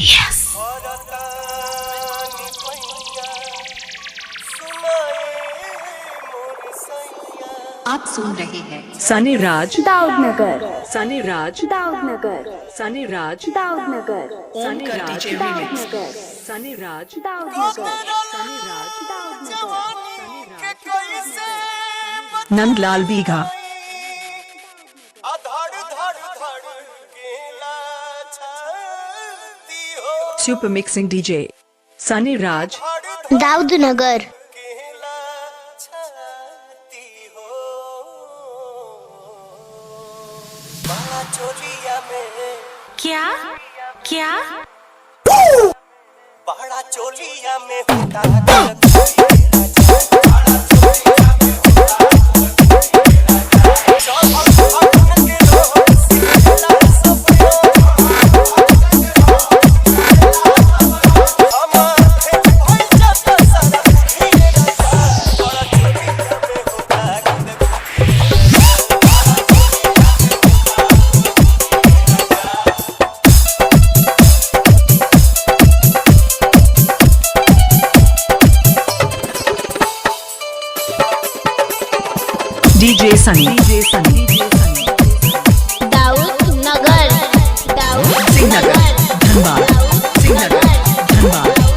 Yes. आप सुन रहे हैं सनी राज दाऊदनगर, सनी राज दाऊदनगर, सनी राज दाऊदनगर, सनी राज दाऊदनगर, सनी राज दाऊदनगर, सनी राज दाऊदनगर। नंदलाल बीघा सुपर मिक्सिंग डीजे सनी राज दाऊदनगर। क्या क्या बड़ा चोलिया में होता डीजे सनी दाऊदनगर, दाऊदनगर, सिंहनगर धनबाद सिंहनगर धनबाद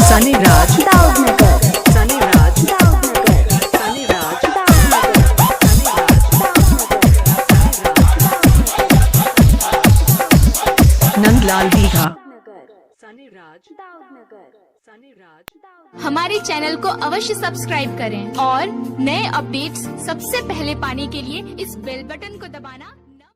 सनी राज दाऊदनगर, सनी राज दाऊदनगर, सनी राज नंदलाल बीघा सनी राज दाऊदनगर। सनी राज हमारे चैनल को अवश्य सब्सक्राइब करें और नए अपडेट्स सबसे पहले पाने के लिए इस बेल बटन को दबाना